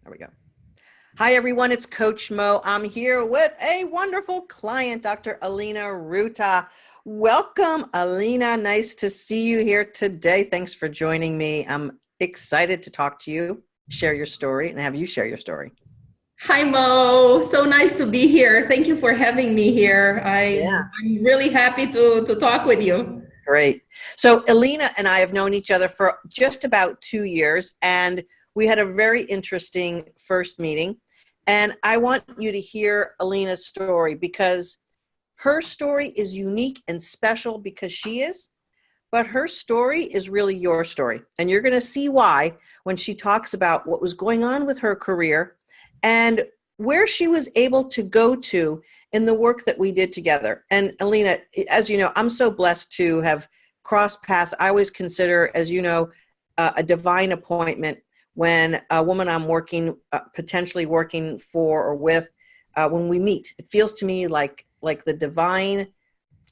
There we go. Hi, everyone. It's Coach Mo. I'm here with a wonderful client, Dr. Alina Ruta. Welcome, Alina. Nice to see you here today. Thanks for joining me. I'm excited to talk to you, share your story, and have you share your story. Hi, Mo. So nice to be here. Thank you for having me here. I'm really happy to talk with you. Great. So Alina and I have known each other for just about 2 years, and we had a very interesting first meeting. And I want you to hear Alina's story because her story is unique and special because she is, but her story is really your story. And you're going to see why when she talks about what was going on with her career and where she was able to go to in the work that we did together. And Alina, as you know, I'm so blessed to have crossed paths. I always consider, as you know, a divine appointment when a woman I'm working, potentially working for or with, when we meet. It feels to me like the divine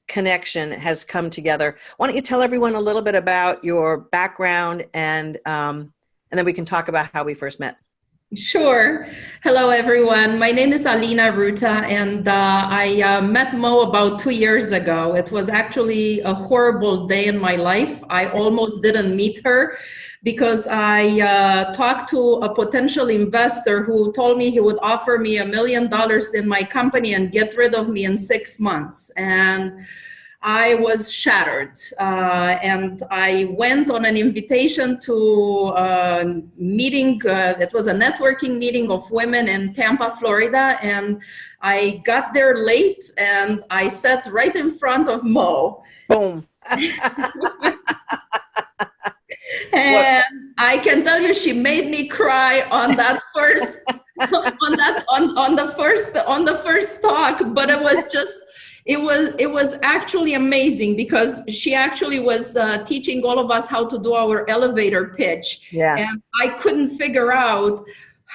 connection has come together. Why don't you tell everyone a little bit about your background and then we can talk about how we first met. Sure. Hello, everyone. My name is Alina Ruta, and I met Mo about 2 years ago. It was actually a horrible day in my life. I almost didn't meet her because I talked to a potential investor who told me he would offer me $1 million in my company and get rid of me in 6 months. And I was shattered, and I went on an invitation to a meeting. It was a networking meeting of women in Tampa, Florida, and I got there late, and I sat right in front of Mo. Boom. And I can tell you, she made me cry on that first, on the first talk. But it was just. It was actually amazing because she actually was teaching all of us how to do our elevator pitch. Yeah. And I couldn't figure out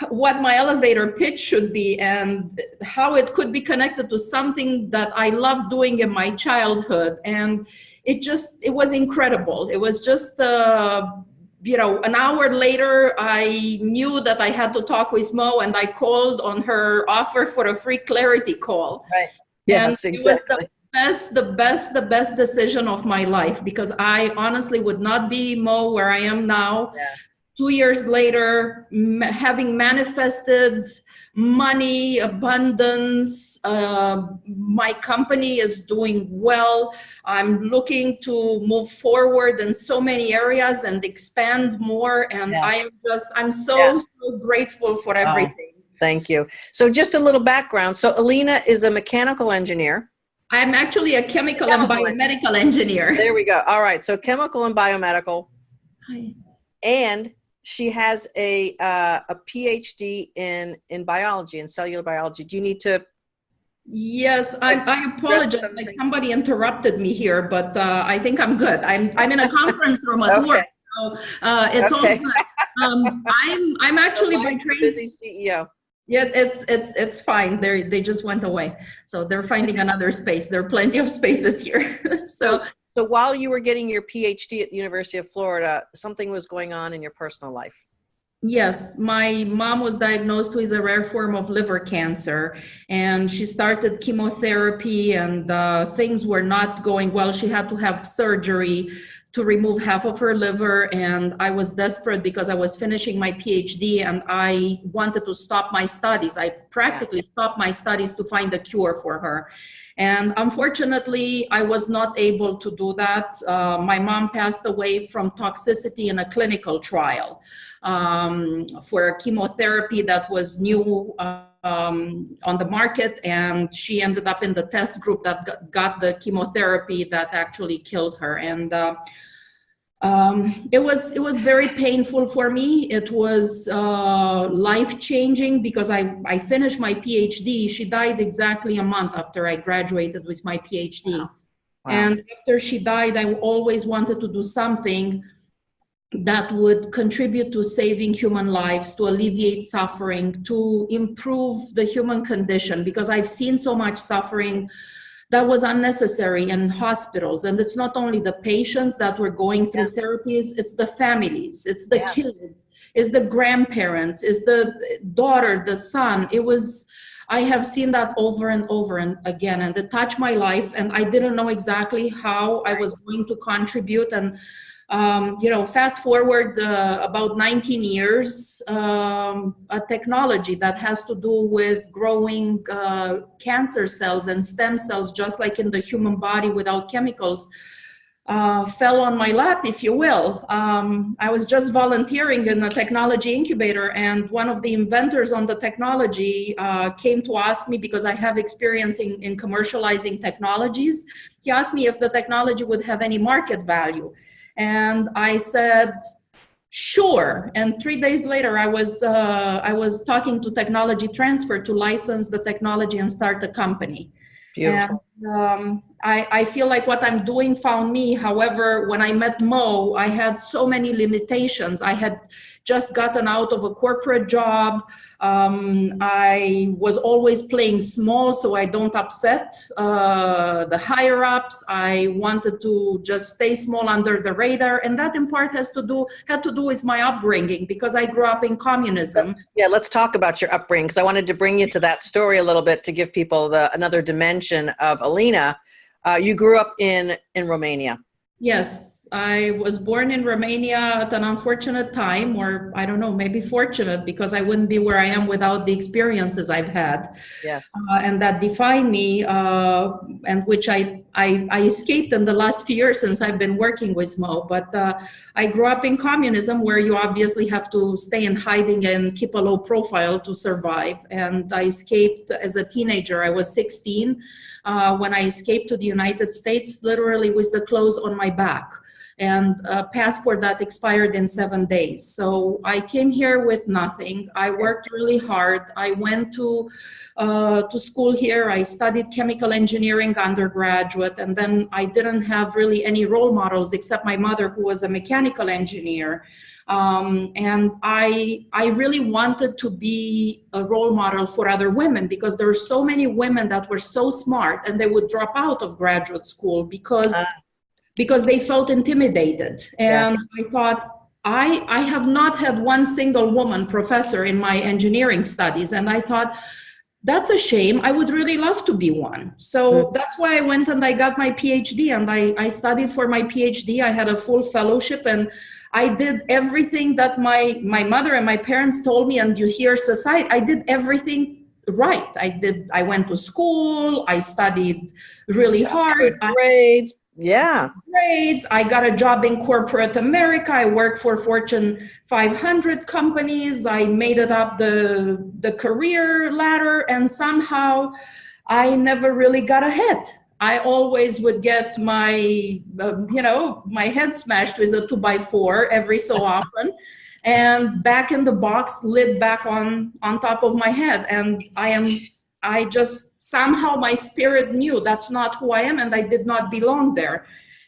what my elevator pitch should be and how it could be connected to something that I loved doing in my childhood. And it was incredible. It was just, an hour later, I knew that I had to talk with Mo, and I called on her offer for a free clarity call. Right. Yes, and exactly. It was the best decision of my life because I honestly would not be Mo where I am now. Yeah. 2 years later, having manifested money, abundance, my company is doing well. I'm looking to move forward in so many areas and expand more. And Yes. I'm so grateful for everything. Thank you. So just a little background. So Alina is a mechanical engineer. I'm actually a chemical and biomedical engineer. There we go. All right. So chemical and biomedical. Hi. And she has a PhD in biology, in cellular biology. Do you need to? Yes, I apologize. Like somebody interrupted me here, but I think I'm good. I'm in a conference room at work, so it's all good. I'm actually by training busy CEO. Yeah, it's fine. They just went away, so they're finding another space. There are plenty of spaces here. So while you were getting your PhD at the University of Florida, something was going on in your personal life. Yes, my mom was diagnosed with a rare form of liver cancer, and she started chemotherapy, and things were not going well. She had to have surgery to remove half of her liver, and I was desperate because I was finishing my PhD and I wanted to stop my studies. I practically stopped my studies to find a cure for her. And unfortunately, I was not able to do that. My mom passed away from toxicity in a clinical trial for a chemotherapy that was new on the market, and she ended up in the test group that got the chemotherapy that actually killed her. And it was very painful for me. It was life-changing because I finished my PhD. She died exactly a month after I graduated with my PhD. Wow. Wow. And after she died, I always wanted to do something that would contribute to saving human lives, to alleviate suffering, to improve the human condition, because I've seen so much suffering that was unnecessary in hospitals. And it's not only the patients that were going through therapies, it's the families, it's the kids, it's the grandparents, it's the daughter, the son. I have seen that over and over and again, and it touched my life, and I didn't know exactly how I was going to contribute. And fast forward about 19 years, a technology that has to do with growing cancer cells and stem cells, just like in the human body without chemicals, fell on my lap, if you will. I was just volunteering in a technology incubator, and one of the inventors on the technology came to ask me, because I have experience in commercializing technologies. He asked me if the technology would have any market value. And I said, sure. And 3 days later, I was talking to Technology Transfer to license the technology and start a company. Beautiful. And I feel like what I'm doing found me. However, when I met Mo, I had so many limitations. I had just gotten out of a corporate job. I was always playing small so I don't upset the higher ups. I wanted to just stay small under the radar. And that in part had to do with my upbringing, because I grew up in communism. Let's talk about your upbringing, because I wanted to bring you to that story a little bit to give people another dimension of Alina. You grew up in Romania. Yes, I was born in Romania at an unfortunate time, or I don't know, maybe fortunate, because I wouldn't be where I am without the experiences I've had. Yes. And that define me, and which I escaped in the last few years since I've been working with Mo. But I grew up in communism, where you obviously have to stay in hiding and keep a low profile to survive. And I escaped as a teenager. I was 16 when I escaped to the United States, literally with the clothes on my back and a passport that expired in 7 days. So I came here with nothing. I worked really hard. I went to school here. I studied chemical engineering undergraduate, and then I didn't have really any role models except my mother, who was a mechanical engineer. And I really wanted to be a role model for other women, because there were so many women that were so smart and they would drop out of graduate school because they felt intimidated. And I thought, I have not had one single woman professor in my engineering studies. And I thought, that's a shame. I would really love to be one. So that's why I went and I got my PhD, and I studied for my PhD. I had a full fellowship, and I did everything that my mother and my parents told me, and you hear society, I did everything right. I went to school, I studied really hard. Good grades. Grades. I got a job in corporate America. I worked for Fortune 500 companies. I made it up the career ladder, and somehow I never really got ahead. I always would get my, my head smashed with a 2x4 every so often, and back in the box, lid back on top of my head. And I just, somehow my spirit knew that's not who I am, and I did not belong there.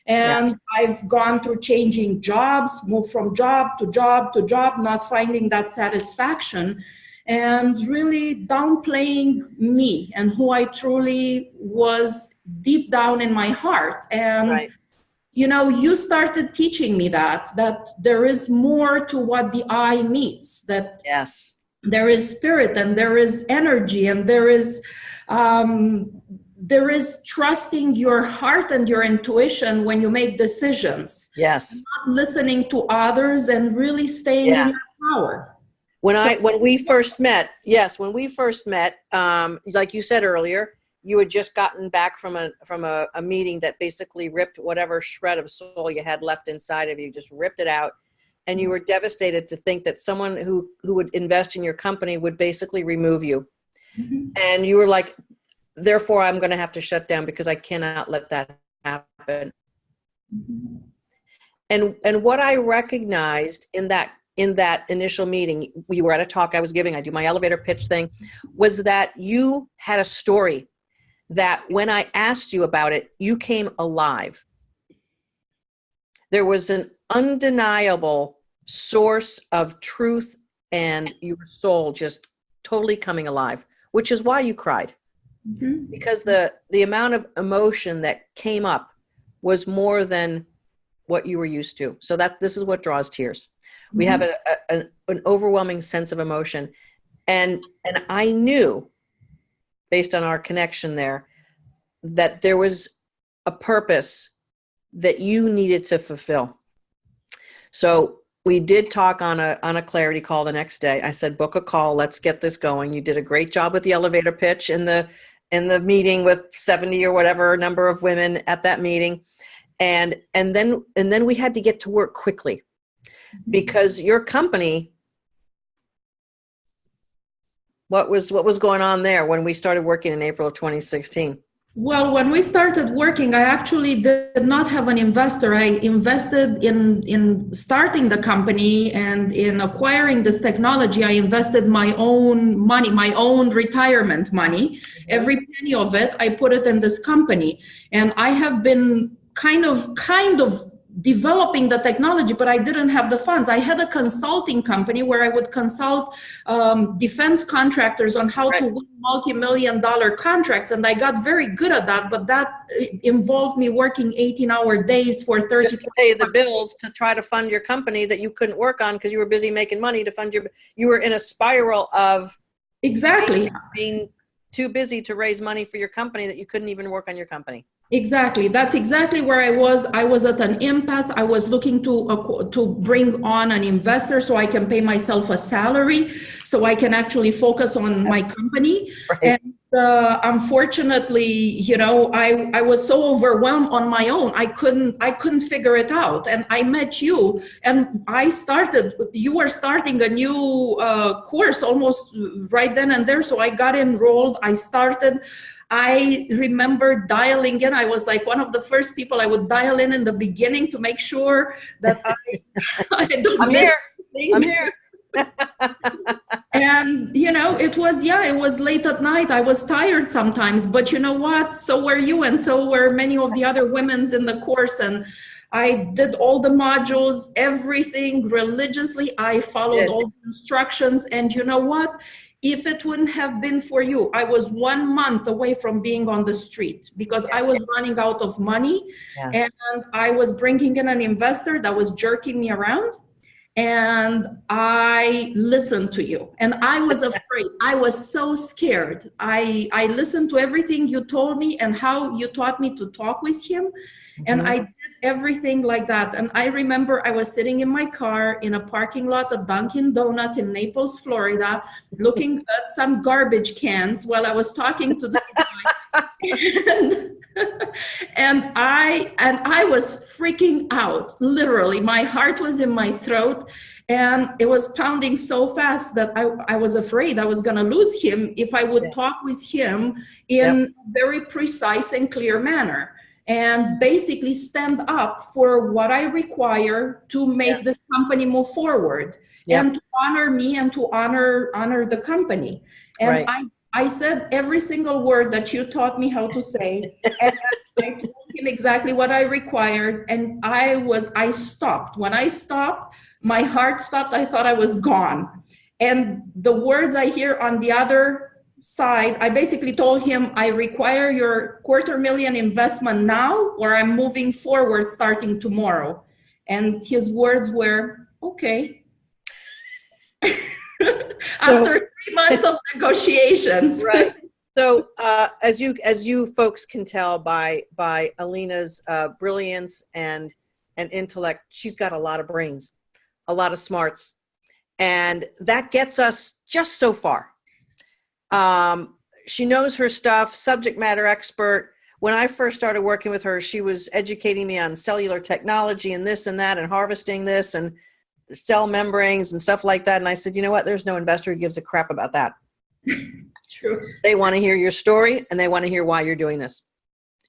And I've gone through changing jobs, moved from job to job to job, not finding that satisfaction, and really downplaying me and who I truly was deep down in my heart. And you started teaching me that there is more to what the eye meets, that there is spirit and there is energy, and there is trusting your heart and your intuition when you make decisions. Yes. Not listening to others, and really staying in your power. When we first met, like you said earlier, you had just gotten back from a meeting that basically ripped whatever shred of soul you had left inside of you, just ripped it out. And you were devastated to think that someone who would invest in your company would basically remove you. Mm-hmm. And you were like, therefore, I'm going to have to shut down because I cannot let that happen. Mm-hmm. And what I recognized in that initial meeting, we were at a talk I was giving, I do my elevator pitch thing, was that you had a story that when I asked you about it, you came alive. There was an undeniable source of truth and your soul just totally coming alive, which is why you cried. Mhm. because the amount of emotion that came up was more than what you were used to. So that this is what draws tears. We have Mhm. an overwhelming sense of emotion, and I knew, based on our connection there, that there was a purpose that you needed to fulfill. So we did talk on a clarity call the next day. I said, book a call. Let's get this going. You did a great job with the elevator pitch in the meeting with 70 or whatever number of women at that meeting. And then we had to get to work quickly, because your company, what was going on there when we started working in April of 2016? Well, when we started working, I actually did not have an investor. I invested in starting the company and in acquiring this technology. I invested my own money, my own retirement money. Every penny of it, I put it in this company. And I have been kind of developing the technology, but I didn't have the funds. I had a consulting company where I would consult defense contractors on how to win multi-million-dollar contracts, and I got very good at that. But that involved me working 18-hour days for 30 just to pay the bills to try to fund your company that you couldn't work on because you were busy making money to fund you were in a spiral of exactly being too busy to raise money for your company that you couldn't even work on your company. Exactly. That's exactly where I was. I was at an impasse. I was looking to bring on an investor so I can pay myself a salary, so I can actually focus on my company. Right. And unfortunately, I was so overwhelmed on my own. I couldn't figure it out. And I met you, and you were starting a new course almost right then and there. So I got enrolled. I started. I remember dialing in. I was like one of the first people I would dial in the beginning to make sure that I don't miss anything. I'm here. And it was late at night. I was tired sometimes, but you know what? So were you, and so were many of the other women's in the course. And I did all the modules, everything religiously. I followed all the instructions. And you know what? If it wouldn't have been for you, I was 1 month away from being on the street because I was running out of money. And I was bringing in an investor that was jerking me around. And I listened to you, and I was afraid. I was so scared. I listened to everything you told me and how you taught me to talk with him. And I did everything like that. And I remember I was sitting in my car in a parking lot of Dunkin' Donuts in Naples, Florida, looking at some garbage cans while I was talking to this guy. and I was freaking out. Literally, my heart was in my throat, and it was pounding so fast that I was afraid I was going to lose him if I would talk with him in a very precise and clear manner, and basically stand up for what I require to make this company move forward and to honor me and to honor the company. And I said every single word that you taught me how to say, and I told him exactly what I required. And I stopped. When I stopped, my heart stopped. I thought I was gone. And the words I hear on the other side, I basically told him, I require your $250,000 investment now, or I'm moving forward starting tomorrow. And his words were, okay. After 3 months of negotiations. Right. So as you folks can tell by Alina's brilliance and intellect, she's got a lot of brains, a lot of smarts, and that gets us just so far. She knows her stuff, subject matter expert. When I first started working with her, she was educating me on cellular technology and this and that and harvesting this and cell membranes and stuff like that. And I said, you know what? There's no investor who gives a crap about that. True. They want to hear your story and they want to hear why you're doing this.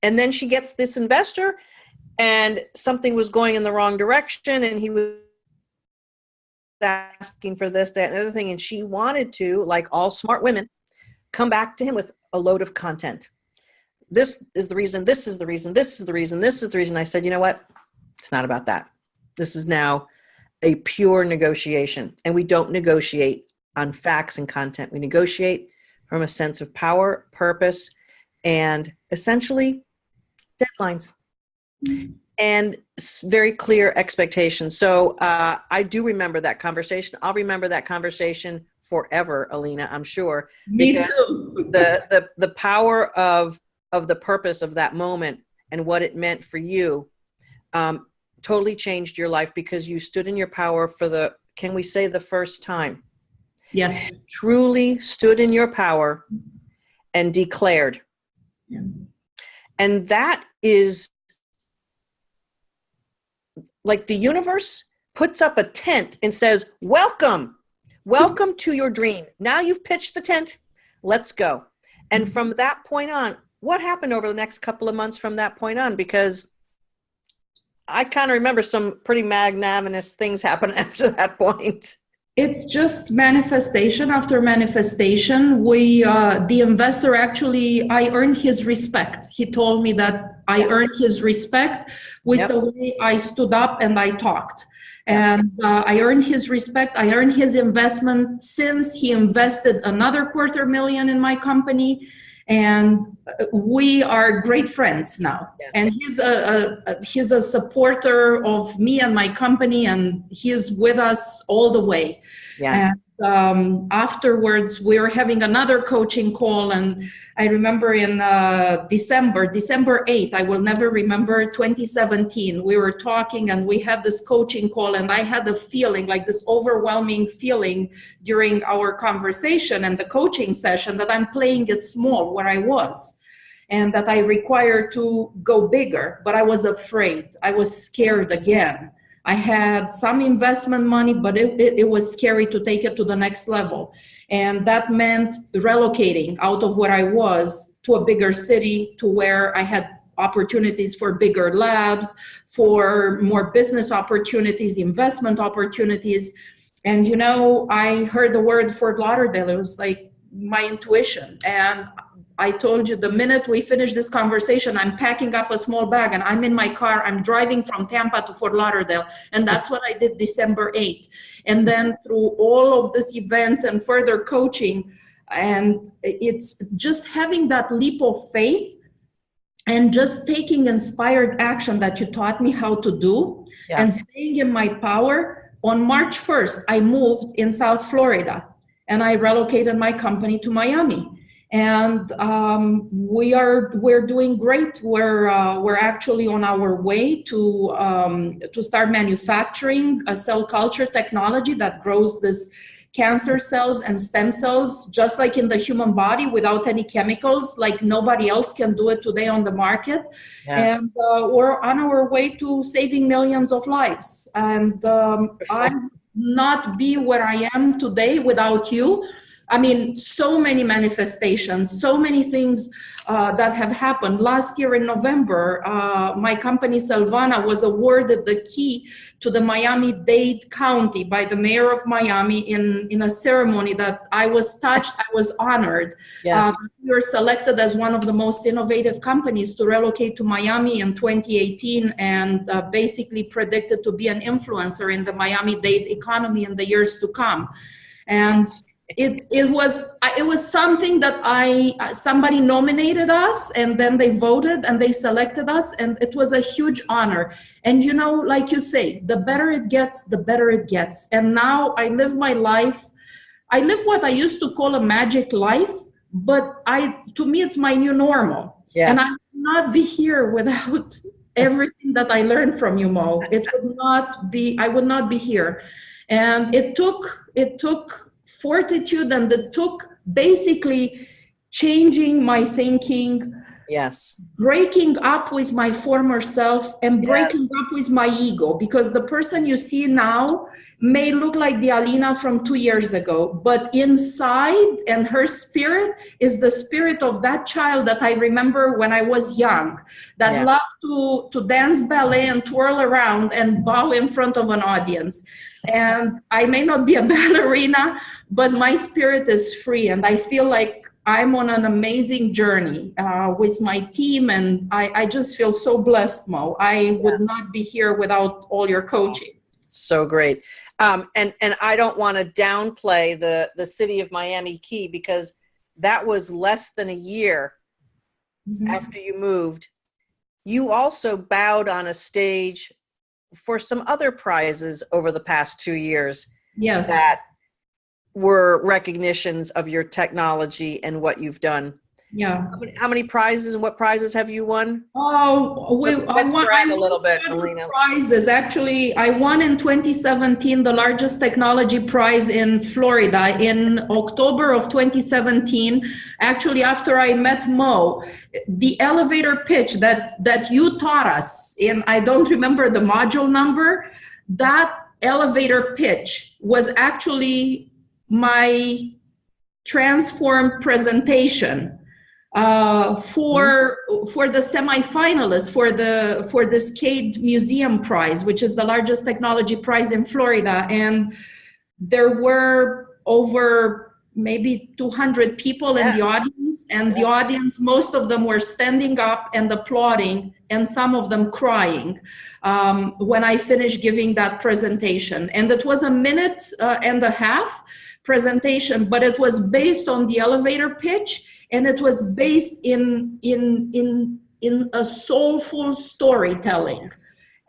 And then she gets this investor, and something was going in the wrong direction, and he was asking for this, that, and the other thing. And she wanted to, like all smart women, come back to him with a load of content. This is the reason, this is the reason, this is the reason, this is the reason. I said, you know what? It's not about that. This is now a pure negotiation. And we don't negotiate on facts and content. We negotiate from a sense of power, purpose, and essentially deadlines and very clear expectations. So I do remember that conversation. I'll remember that conversation forever, Alina, I'm sure. Me Because too. the power of the purpose of that moment and what it meant for you totally changed your life, because you stood in your power for the, can we say, the first time? Yes. Truly stood in your power and declared. Yeah. And that is like the universe puts up a tent and says, welcome to your dream. Now you've pitched the tent, let's go. And from that point on, what happened over the next couple of months from that point on? Because I kind of remember some pretty magnanimous things happen after that point. It's just manifestation after manifestation. The investor actually, I earned his respect. He told me that I earned his respect with the way I stood up and I talked. And I earned his respect. I earned his investment since he invested another $250,000 in my company. And we are great friends now. Yeah. And he's a supporter of me and my company, and he's with us all the way. Yeah. And afterwards, we were having another coaching call, and I remember in December 8th, I will never remember, 2017, we were talking and we had this coaching call, and I had a feeling, like this overwhelming feeling during our conversation and the coaching session, that I'm playing it small where I was, and that I required to go bigger, but I was afraid. I was scared again. I had some investment money, but it was scary to take it to the next level. And that meant relocating out of where I was to a bigger city, to where I had opportunities for bigger labs, for more business opportunities, investment opportunities. And, you know, I heard the word Fort Lauderdale. It was like my intuition. And I told you, the minute we finish this conversation, I'm packing up a small bag and I'm in my car. I'm driving from Tampa to Fort Lauderdale. And that's what I did December 8th. And then through all of these events and further coaching, and it's just having that leap of faith and just taking inspired action that you taught me how to do, and staying in my power. On March 1st, I moved in South Florida and I relocated my company to Miami. And we're doing great. We're actually on our way to start manufacturing a cell culture technology that grows this cancer cells and stem cells, just like in the human body, without any chemicals. Like nobody else can do it today on the market. Yeah. And we're on our way to saving millions of lives. And I would not be where I am today without you. I mean, so many manifestations, so many things that have happened. Last year in November, my company, Salvana, was awarded the key to the Miami-Dade County by the mayor of Miami in a ceremony that I was touched, I was honored. Yes. We were selected as one of the most innovative companies to relocate to Miami in 2018, and basically predicted to be an influencer in the Miami-Dade economy in the years to come. And it was something that somebody nominated us, and then they voted and they selected us, and it was a huge honor. And you know, like you say, the better it gets, the better it gets. And now I live my life. I live what I used to call a magic life, but to me it's my new normal. Yes. And I would not be here without everything that I learned from you, Mo. I would not be here. And it took fortitude, and it took basically changing my thinking, breaking up with my former self, and breaking up with my ego, because the person you see now may look like the Alina from 2 years ago, but inside, and her spirit is the spirit of that child that I remember when I was young, that loved to dance ballet and twirl around and bow in front of an audience. And I may not be a ballerina, but my spirit is free, and I feel like I'm on an amazing journey with my team, and I just feel so blessed, Mo. I would not be here without all your coaching. So great. And I don't want to downplay the city of Miami Key, because that was less than a year after you moved, you also bowed on a stage for some other prizes over the past 2 years. Yes. That were recognitions of your technology and what you've done. Yeah. How many prizes and what prizes have you won? Oh, Let's brag a little bit, Alina. Prizes. Actually, I won in 2017 the largest technology prize in Florida in October of 2017. Actually, after I met Mo, the elevator pitch that you taught us in, I don't remember the module number, that elevator pitch was actually my transformed presentation for the semifinalists for this Cade Museum Prize, which is the largest technology prize in Florida. And there were over maybe 200 people in the audience, and the audience, most of them were standing up and applauding, and some of them crying when I finished giving that presentation. And it was a minute and a half presentation, but it was based on the elevator pitch, and it was based in a soulful storytelling.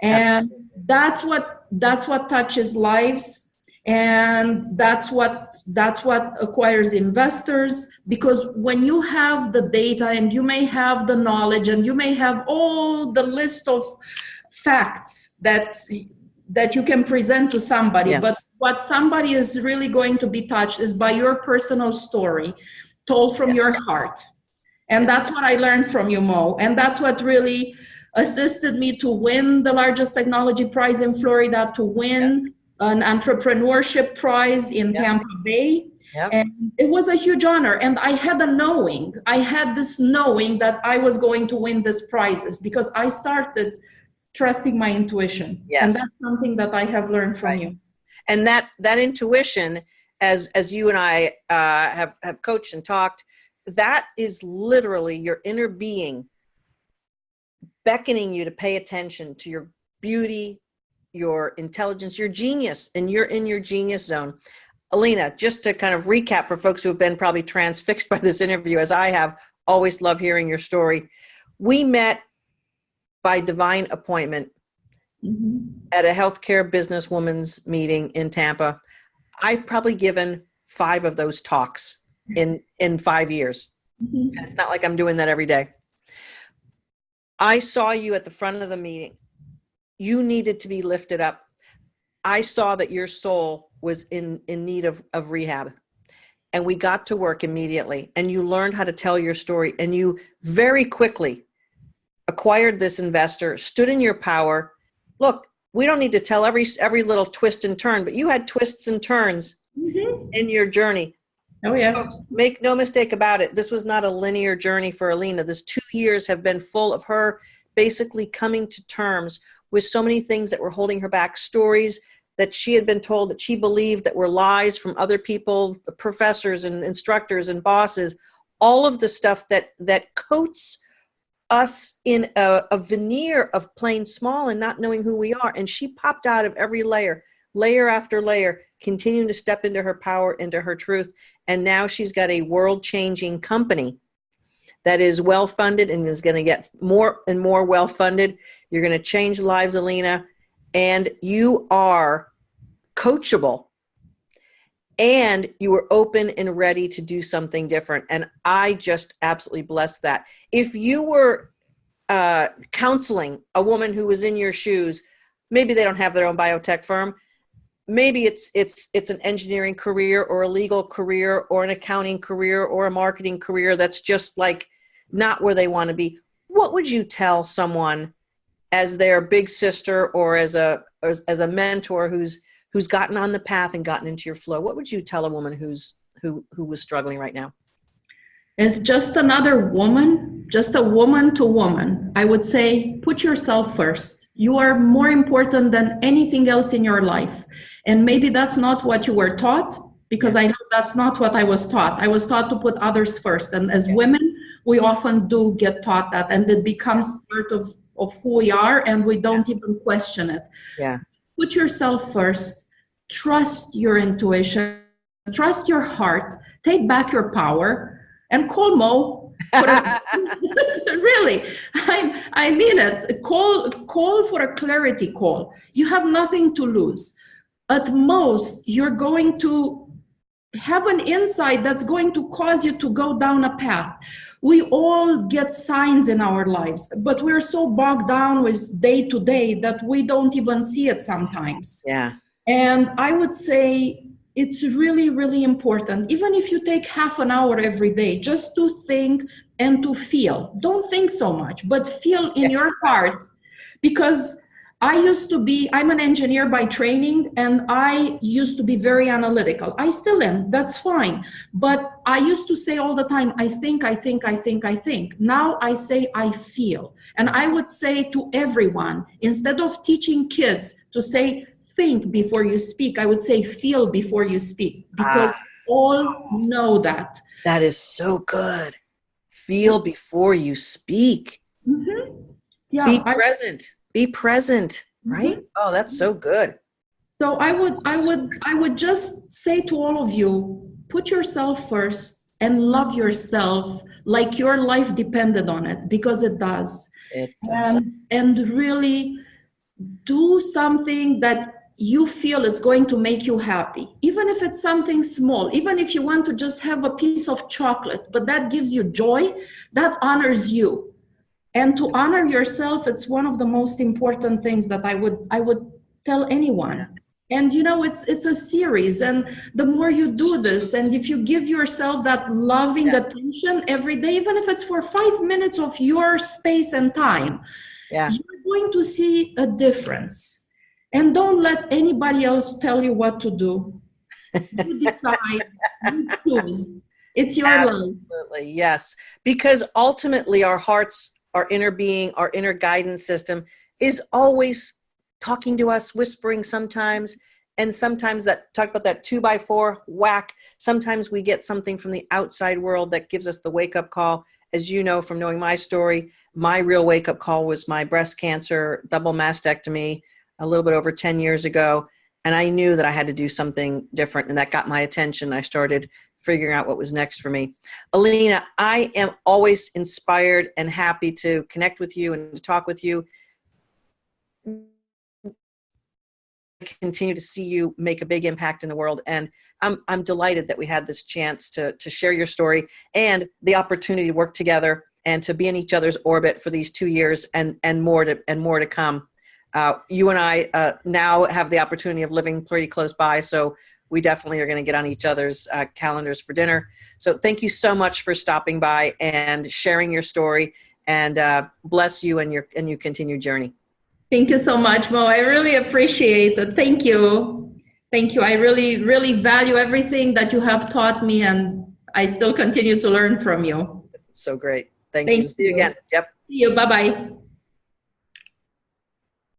And that's what touches lives. And that's what acquires investors, because when you have the data and you may have the knowledge and you may have all the list of facts that you can present to somebody, but what somebody is really going to be touched is by your personal story told from your heart. And that's what I learned from you, Mo. And that's what really assisted me to win the largest technology prize in Florida, to win an entrepreneurship prize in Tampa Bay. And it was a huge honor. And I had this knowing that I was going to win these prizes, because I started trusting my intuition. And that's something that I have learned from you. And that intuition, as you and I have coached and talked, that is literally your inner being beckoning you to pay attention to your beauty, your intelligence, your genius, and you're in your genius zone. Alina, just to kind of recap for folks who have been probably transfixed by this interview, as I have, always love hearing your story. We met by divine appointment at a healthcare businesswoman's meeting in Tampa. I've probably given 5 of those talks in 5 years. It's not like I'm doing that every day. I saw you at the front of the meeting. You needed to be lifted up. I saw that your soul was in need of rehab. And we got to work immediately. And you learned how to tell your story. And you very quickly acquired this investor, stood in your power. Look, we don't need to tell every little twist and turn, but you had twists and turns in your journey. Oh, yeah. Folks, make no mistake about it. This was not a linear journey for Alina. This 2 years have been full of her basically coming to terms with so many things that were holding her back, stories that she had been told that she believed that were lies from other people, professors and instructors and bosses, all of the stuff that coats us in a veneer of playing small and not knowing who we are. And she popped out of every layer after layer, continuing to step into her power, into her truth. And now she's got a world-changing company that is well-funded and is going to get more and more well-funded. You're going to change lives, Alina, and you are coachable, and you were open and ready to do something different. And I just absolutely bless that. If you were counseling a woman who was in your shoes, maybe they don't have their own biotech firm, maybe it's an engineering career or a legal career or an accounting career or a marketing career that's just like not where they want to be. What would you tell someone as their big sister or as a mentor who's gotten on the path and gotten into your flow? What would you tell a woman who was struggling right now? As just another woman, just a woman to woman, I would say, put yourself first. You are more important than anything else in your life. And maybe that's not what you were taught, because I know that's not what I was taught. I was taught to put others first. And as women, we often do get taught that, and it becomes part of who we are, and we don't even question it. Yeah. Put yourself first. Trust your intuition. Trust your heart. Take back your power. And call Mo Really, I mean it. Call for a clarity call. You have nothing to lose. At most, you're going to have an insight that's going to cause you to go down a path. We all get signs in our lives, but we're so bogged down with day to day that we don't even see it sometimes. Yeah. And I would say it's really, really important, even if you take half an hour every day, just to think and to feel. Don't think so much, but feel in your heart. Because I'm an engineer by training, and I used to be very analytical. I still am, that's fine. But I used to say all the time, I think, I think, I think, I think. Now I say, I feel. And I would say to everyone, instead of teaching kids to say, think before you speak, I would say, feel before you speak, because all know that. That is so good. Feel before you speak. Mm-hmm. Yeah, be present. Be present, right? Mm-hmm. Oh, that's so good. So I would just say to all of you, put yourself first and love yourself like your life depended on it, because it does. It does. And really do something that you feel is going to make you happy, even if it's something small, even if you want to just have a piece of chocolate, but that gives you joy, that honors you. And to honor yourself, it's one of the most important things that I would tell anyone. And you know, it's a series, and the more you do this, and if you give yourself that loving attention every day, even if it's for 5 minutes of your space and time, you're going to see a difference. And don't let anybody else tell you what to do. You decide, you choose. It's your life. Absolutely, yes. Because ultimately our hearts, our inner being, our inner guidance system is always talking to us, whispering sometimes, and sometimes talk about that 2x4 whack. Sometimes we get something from the outside world that gives us the wake-up call. As you know from knowing my story, my real wake-up call was my breast cancer, double mastectomy, a little bit over 10 years ago. And I knew that I had to do something different, and that got my attention. I started figuring out what was next for me. Alina, I am always inspired and happy to connect with you and to talk with you. I continue to see you make a big impact in the world. And I'm delighted that we had this chance to share your story and the opportunity to work together and to be in each other's orbit for these 2 years and more to come. You and I now have the opportunity of living pretty close by, so we definitely are going to get on each other's calendars for dinner. So thank you so much for stopping by and sharing your story, and bless you and your continued journey. Thank you so much, Mo. I really appreciate it. Thank you. Thank you. I really, really value everything that you have taught me, and I still continue to learn from you. So great. Thank you. See you again. Yep. See you. Bye-bye.